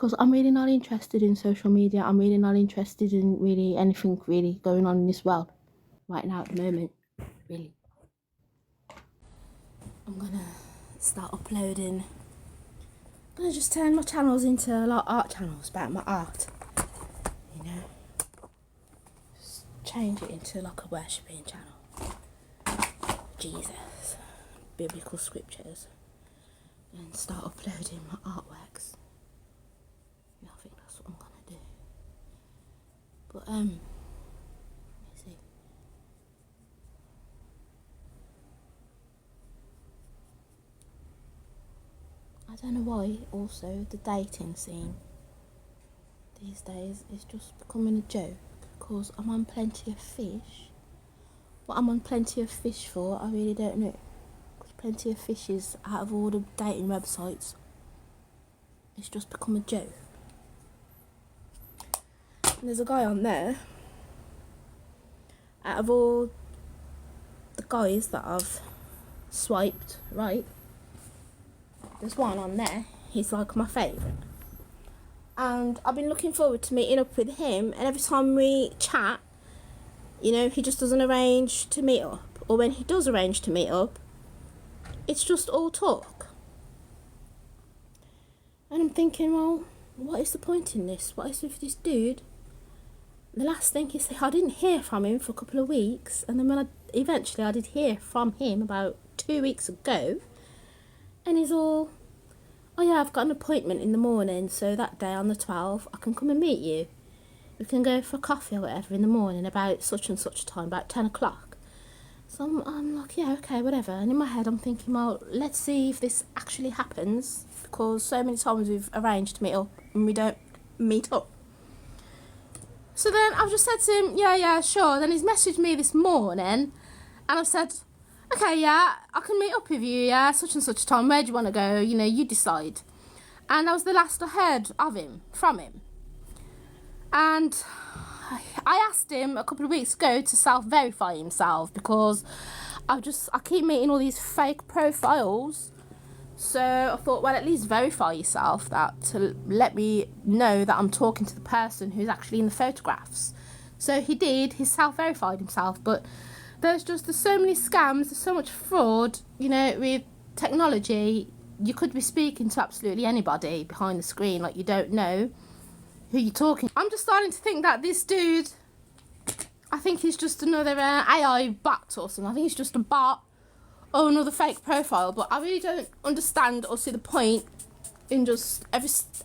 Because I'm really not interested in social media. I'm really not interested in really anything really going on in this world right now at the moment, really. I'm gonna start uploading. I'm gonna just turn my channels into like art channels about my art, you know. Just change it into like a worshipping channel. Jesus, biblical scriptures, and start uploading my artworks. Yeah, I think that's what I'm gonna do. But let me see. I don't know why. Also, the dating scene these days is just becoming a joke because I'm on Plenty of Fish. What I'm on Plenty of Fish for, I really don't know. Because Plenty of Fish is, out of all the dating websites, it's just become a joke. And there's a guy on there. Out of all the guys that I've swiped right, there's one on there. He's like my favourite. And I've been looking forward to meeting up with him. And every time we chat, you know, he just doesn't arrange to meet up. Or when he does arrange to meet up, it's just all talk. And I'm thinking, well, what is the point in this? What is with this dude? The last thing he said, I didn't hear from him for a couple of weeks. And then when eventually I did hear from him about 2 weeks ago. And he's all, oh yeah, I've got an appointment in the morning. So that day on the 12th, I can come and meet you. We can go for a coffee or whatever in the morning about such and such time, about 10 o'clock. So I'm like, yeah, okay, whatever. And in my head, I'm thinking, well, let's see if this actually happens. Because so many times we've arranged to meet up and we don't meet up. So then I've just said to him, yeah, sure. Then he's messaged me this morning and I've said, okay, yeah, I can meet up with you, yeah, such and such time. Where do you want to go? You know, you decide. And that was the last I heard of him, from him. And I asked him a couple of weeks ago to self-verify himself because I keep meeting all these fake profiles. So I thought, well, at least verify yourself, that to let me know that I'm talking to the person who's actually in the photographs. So he did, he self-verified himself, but there's so many scams, there's so much fraud, you know, with technology. You could be speaking to absolutely anybody behind the screen, like you don't know who you're talking. I'm just starting to think that this dude, I think he's just another AI bot or something. I think he's just a bot or another fake profile, but I really don't understand or see the point in just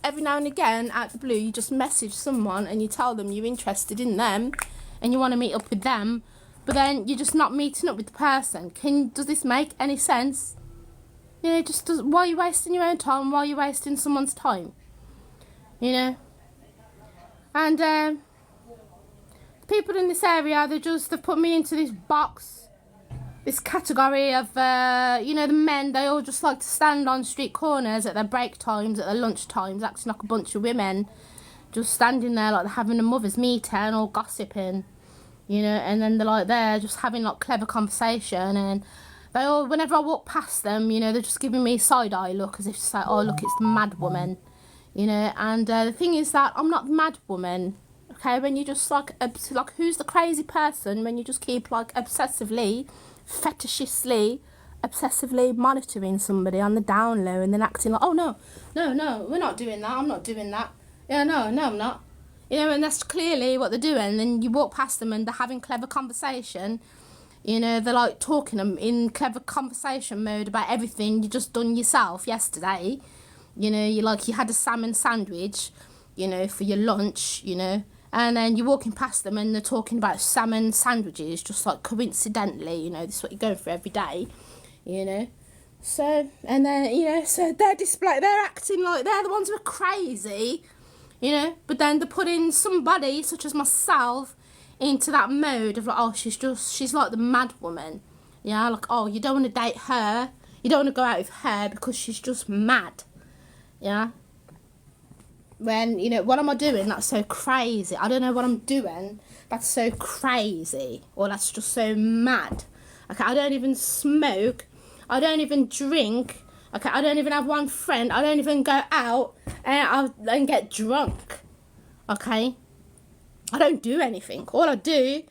every now and again out the blue you just message someone and you tell them you're interested in them and you want to meet up with them, but then you're just not meeting up with the person. Does this make any sense? You know, why are you wasting your own time? Why are you wasting someone's time? You know? And people in this area, they've put me into this box, this category of, you know, the men, they all just like to stand on street corners at their break times, at their lunch times, acting like a bunch of women, just standing there like they're having a mother's meeting, all gossiping, you know, and then they're like there just having like clever conversation, and they all, whenever I walk past them, you know, they're just giving me a side-eye look as if to say, oh, look, it's the mad woman, you know. And the thing is that I'm not the mad woman, okay, when you just like who's the crazy person when you just keep like obsessively monitoring somebody on the down low and then acting like, oh no, we're not doing that, I'm not doing that, yeah, no, I'm not, you know. And that's clearly what they're doing. And then you walk past them and they're having clever conversation, you know, they're like talking in clever conversation mode about everything you just done yourself yesterday, you know. You had a salmon sandwich, you know, for your lunch, you know. And then you're walking past them and they're talking about salmon sandwiches, just like coincidentally, you know, this is what you're going for every day, you know. So, and then, you know, so they're acting like they're the ones who are crazy, you know. But then they're putting somebody, such as myself, into that mode of like, oh, she's like the mad woman, yeah, like, oh, you don't want to date her, you don't want to go out with her because she's just mad, yeah. When, you know, what am I doing that's so crazy? I don't know what I'm doing that's so crazy or that's just so mad. Okay, I don't even smoke, I don't even drink, Okay, I don't even have one friend. I don't even go out and get drunk. Okay, I don't do anything. All I do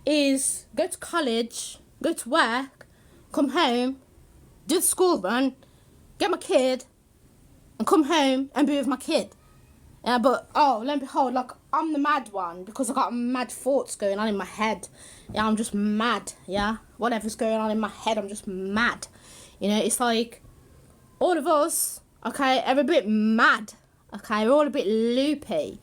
is go to college, go to work, come home, do the school run, get my kid, and come home and be with my kid. Yeah, but lo and behold, like, I'm the mad one because I got mad thoughts going on in my head. Yeah, I'm just mad. Yeah, whatever's going on in my head, I'm just mad. You know, it's like all of us, okay, are a bit mad. Okay, we're all a bit loopy.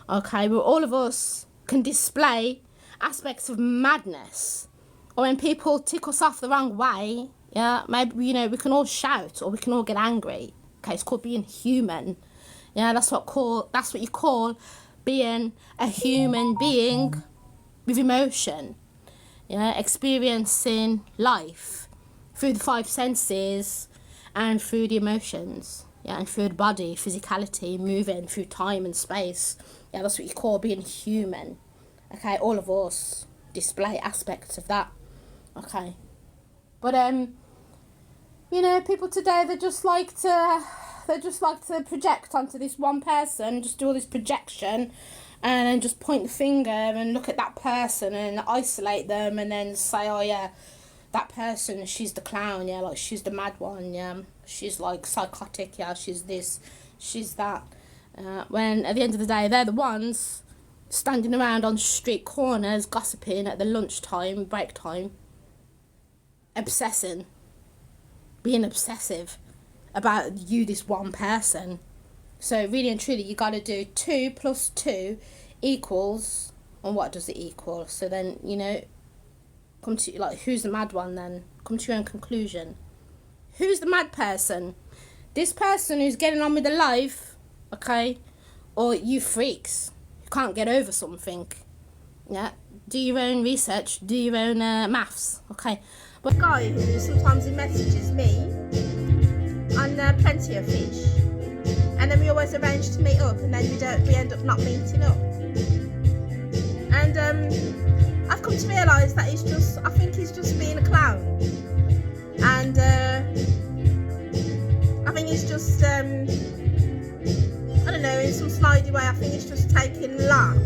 Okay, but all of us can display aspects of madness. Or when people tick us off the wrong way, yeah, maybe, you know, we can all shout or we can all get angry. Okay, it's called being human. Yeah, that's what you call being a human being with emotion. Yeah, experiencing life through the 5 senses and through the emotions. Yeah, and through the body, physicality, moving through time and space. Yeah, that's what you call being human. Okay, all of us display aspects of that. Okay, but you know, people today, they just like to project onto this one person, just do all this projection, and then just point the finger and look at that person and isolate them, and then say, oh yeah, that person, she's the clown, yeah, like she's the mad one, yeah, she's like psychotic, yeah, she's this, she's that. When at the end of the day, they're the ones standing around on street corners, gossiping at the lunchtime, break time, obsessing, being obsessive about you, this one person. So really and truly, you got to do 2 + 2 equals, and what does it equal? So then, you know, come to, like, who's the mad one then? Come to your own conclusion. Who's the mad person? This person who's getting on with their life, okay? Or you freaks who can't get over something? Yeah, do your own research, do your own maths, okay? But a guy who sometimes he messages me on Plenty of Fish, and then we always arrange to meet up, and then we end up not meeting up. And I've come to realise that I think he's just being a clown, and I think he's just I don't know, in some slidey way, I think he's just taking lark.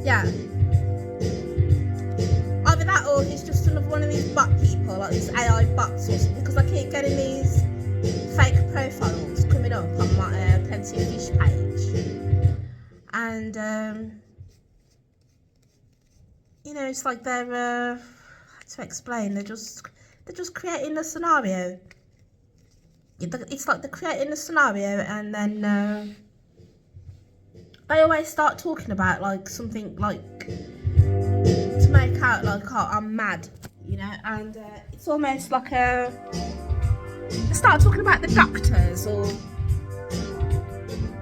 Yeah. Either that or he's just another one of these bot people, like these AI bots or something, because I keep getting these fake profiles coming up on my Plenty of Fish page. And, you know, it's like they're, how to explain, they're just creating a scenario. It's like they're creating a scenario, and then they always start talking about like something like to make out like, oh, I'm mad, you know, and it's almost like they start talking about the doctors or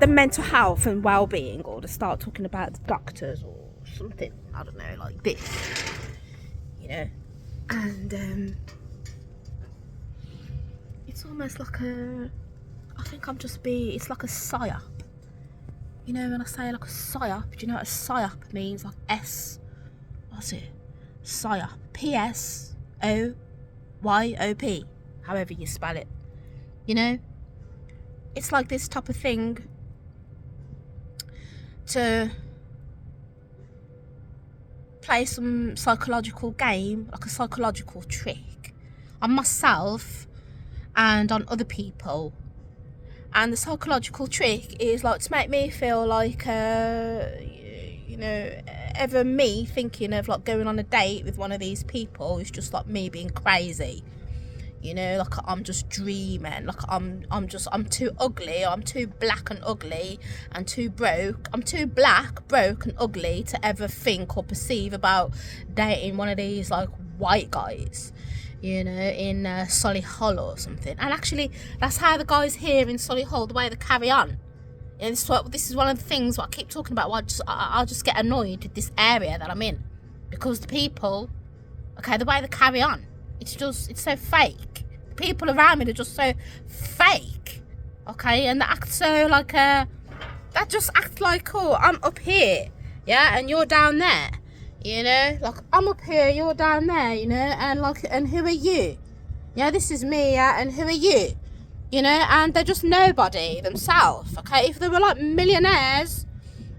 the mental health and well-being, or they start talking about the doctors or something, I don't know, like this, you know, and it's almost like it's like a psyop. You know, when I say like a psyop, do you know what a psyop means? Like what's it? Psyop. PSOYOP. However you spell it. You know? It's like this type of thing to play some psychological game, like a psychological trick on myself and on other people. And the psychological trick is like to make me feel like, you know, ever me thinking of like going on a date with one of these people is just like me being crazy. You know, like I'm just dreaming, like I'm too ugly, I'm too black and ugly and too broke. I'm too black, broke and ugly to ever think or perceive about dating one of these like white guys, you know, in Solihull or something. And actually, that's how the guys here in Solihull, the way they carry on. And this is one of the things what I keep talking about. I'll just get annoyed with this area that I'm in, because the people, okay, the way they carry on, it's so fake. The people around me, they're just so fake, okay, and they act so like they just act like, oh, I'm up here, yeah, and you're down there. You know, like I'm up here, you're down there, you know, and like, and who are you? Yeah, this is me, yeah, and who are you? You know, and they're just nobody themselves, okay? If they were like millionaires,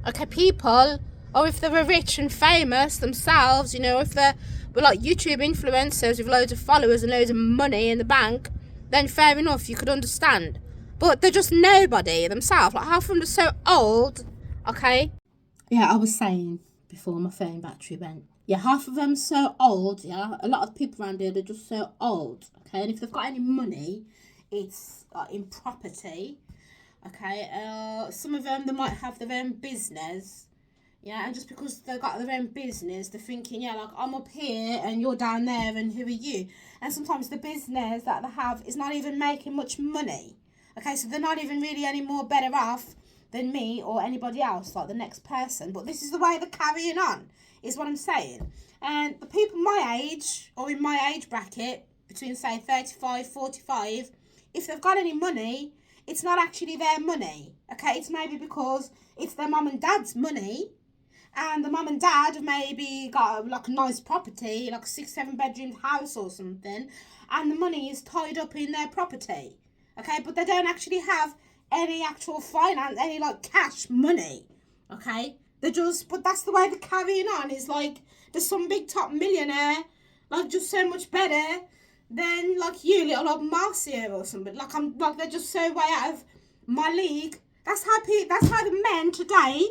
okay, people, or if they were rich and famous themselves, you know, if they were like YouTube influencers with loads of followers and loads of money in the bank, then fair enough, you could understand. But they're just nobody themselves. Like, half of them are so old, okay? Yeah, I was saying before my phone battery went. Yeah, half of them so old, yeah. A lot of people around here, they're just so old, okay? And if they've got any money, it's in property, okay? Some of them, they might have their own business, yeah, and just because they've got their own business, they're thinking, yeah, like, I'm up here and you're down there and who are you? And sometimes the business that they have is not even making much money, okay? So they're not even really any more better off than me or anybody else, like the next person. But this is the way they're carrying on, is what I'm saying. And the people my age, or in my age bracket, between, say, 35, 45, if they've got any money, it's not actually their money, okay? It's maybe because it's their mum and dad's money, and the mum and dad have maybe got like a nice property, like a 6-7 bedroom house or something, and the money is tied up in their property, okay? But they don't actually have any actual finance, any like cash money, okay? They're just, but that's the way they're carrying on. It's like there's some big top millionaire, like just so much better than like you, little old Marcia or something. Like, I'm like, they're just so way out of my league. That's how the men today,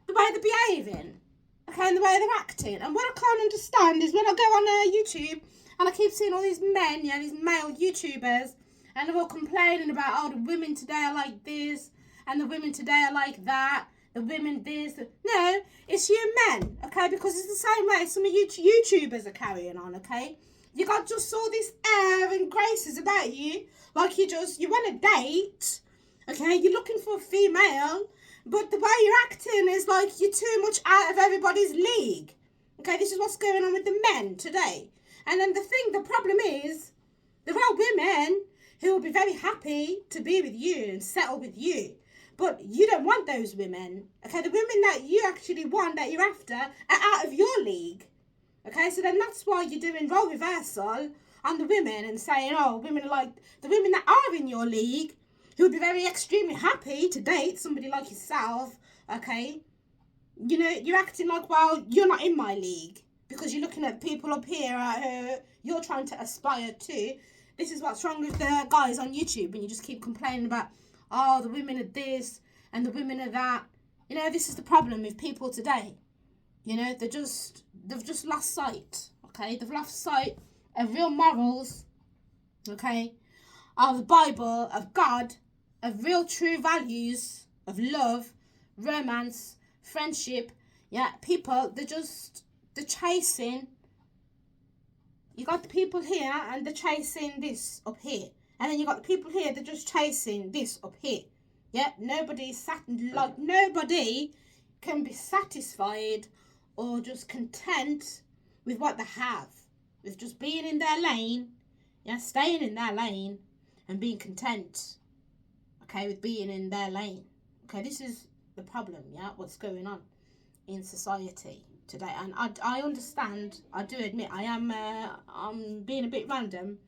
the way they're behaving, okay, and the way they're acting. And what I can't understand is when I go on YouTube and I keep seeing all these men, yeah, these male YouTubers, and they're all complaining about, oh, the women today are like this, and the women today are like that, the women this. No, it's you men, okay, because it's the same way some of you YouTubers are carrying on, okay? You got just all this air and graces about you, like you want to date, okay? You're looking for a female, but the way you're acting is like you're too much out of everybody's league. Okay, this is what's going on with the men today. And then the problem is, there are women who will be very happy to be with you and settle with you. But you don't want those women. Okay, the women that you actually want, that you're after, are out of your league. Okay, so then that's why you're doing role reversal on the women and saying, oh, women are like, the women that are in your league, who would be very extremely happy to date somebody like yourself, okay? You know, you're acting like, well, you're not in my league because you're looking at people up here who you're trying to aspire to. This is what's wrong with the guys on YouTube when you just keep complaining about, oh, the women are this and the women are that. You know, this is the problem with people today. You know, they've just lost sight, okay? They've lost sight of real morals, okay? Of the Bible, of God, of real true values, of love, romance, friendship. Yeah, people, they're chasing. You got the people here and they're chasing this up here. And then you got the people here, they're just chasing this up here. Yeah, nobody can be satisfied or just content with what they have. With just being in their lane, yeah, staying in their lane and being content, okay, with being in their lane. Okay, this is the problem, yeah, what's going on in society today. And I understand, I do admit, I'm being a bit random.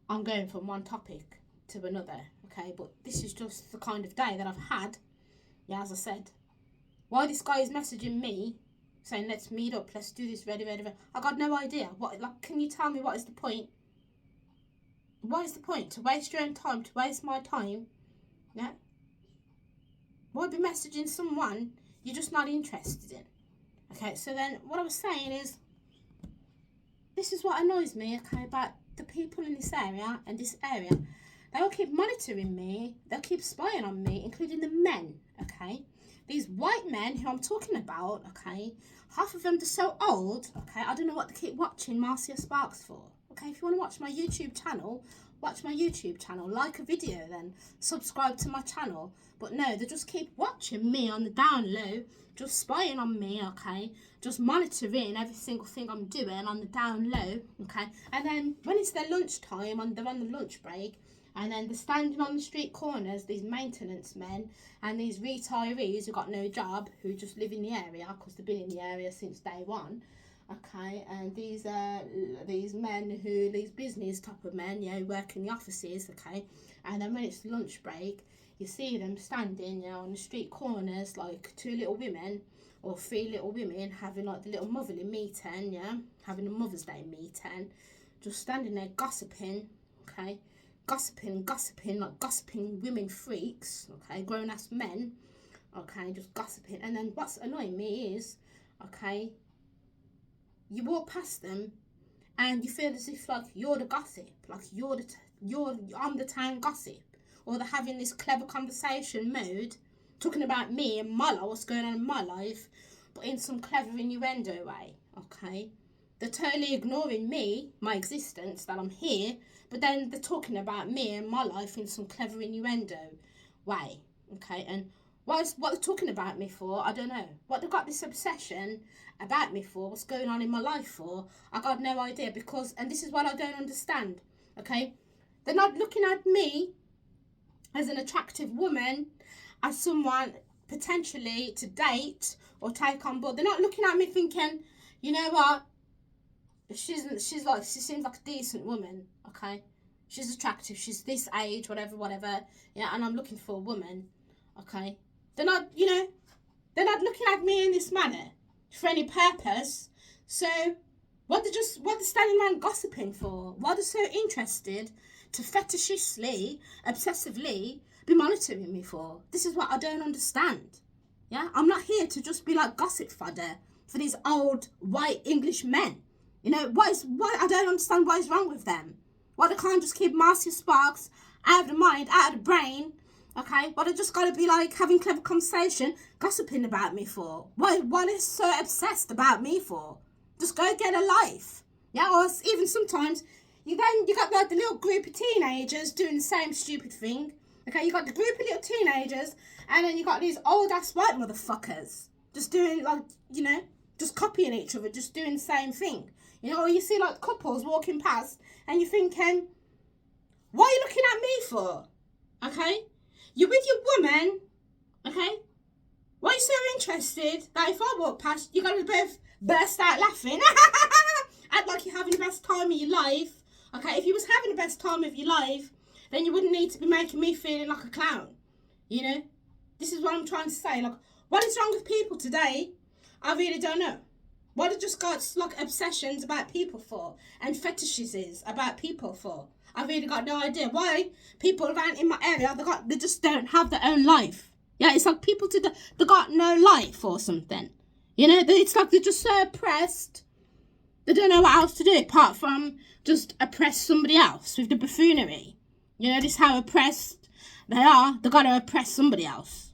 I'm going from one topic to another, okay, but this is just the kind of day that I've had. Yeah, as I said, why this guy is messaging me saying let's meet up, let's do this, ready. I got no idea. What, like, can you tell me what is the point? What is the point? To waste your own time, to waste my time? Yeah. Why be messaging someone you're just not interested in? Okay, so then what I was saying is, this is what annoys me, okay, about the people in this area and this area. They'll keep monitoring me, they'll keep spying on me, including the men, okay? These white men who I'm talking about, okay, half of them are so old, okay, I don't know what they keep watching Marcia Sparks for. Okay, if you want to watch my YouTube channel, watch my YouTube channel, like a video then, subscribe to my channel. But no, they just keep watching me on the down low, just spying on me, okay, just monitoring every single thing I'm doing on the down low, okay. And then when it's their lunchtime, and they're on the lunch break, and then they're standing on the street corners, these maintenance men and these retirees who got no job, who just live in the area because they've been in the area since day one, Okay, and these men these business type of men, you know, work in the offices, okay, and then when it's lunch break, you see them standing, you know, on the street corners, like two little women or three little women having like the little motherly meeting, yeah, having a Mother's Day meeting, just standing there gossiping, okay, gossiping, like gossiping women freaks, okay, grown ass men, okay, just gossiping. And then what's annoying me is, okay, you walk past them and you feel as if like you're the gossip, like I'm the town gossip, or they're having this clever conversation mode, talking about me and my life, what's going on in my life, but in some clever innuendo way, okay? They're totally ignoring me, my existence, that I'm here, but then they're talking about me and my life in some clever innuendo way, okay? And what they're talking about me for, I don't know. What they've got this obsession about me for, what's going on in my life for, I got no idea, because, and this is what I don't understand, okay? They're not looking at me as an attractive woman, as someone potentially to date or take on board. They're not looking at me thinking, you know what, she seems like a decent woman, okay? She's attractive, she's this age, whatever, yeah, and I'm looking for a woman, okay? They're not, you know, they're not looking at me in this manner for any purpose. So what they're standing around gossiping for? Why they're so interested to fetishishly, obsessively be monitoring me for? This is what I don't understand. Yeah, I'm not here to just be like gossip fodder for these old white English men. You know, why I don't understand what is wrong with them. Why they can't just keep Marcia Sparks out of the mind, out of the brain, okay? Why they just got to be like having clever conversation, gossiping about me for? Why they so obsessed about me for? Just go get a life. Yeah, or even sometimes you got like the little group of teenagers doing the same stupid thing. Okay, you got the group of little teenagers, and then you got these old ass white motherfuckers just doing like, you know, just copying each other, just doing the same thing. You know, or you see like couples walking past and you're thinking, what are you looking at me for? Okay? You're with your woman, okay? Why are you so interested that if I walk past, you're going to both burst out laughing? Act like you're having the best time of your life. Okay, if you was having the best time of your life, then you wouldn't need to be making me feeling like a clown. You know? This is what I'm trying to say. Like, what is wrong with people today? I really don't know. What have just got like obsessions about people for, and fetishes about people for? I really got no idea why people around in my area they just don't have their own life. Yeah, it's like people today they got no life or something. You know, it's like they're just so oppressed. They don't know what else to do apart from just oppress somebody else with the buffoonery. You know, this is how oppressed they are. They got to oppress somebody else.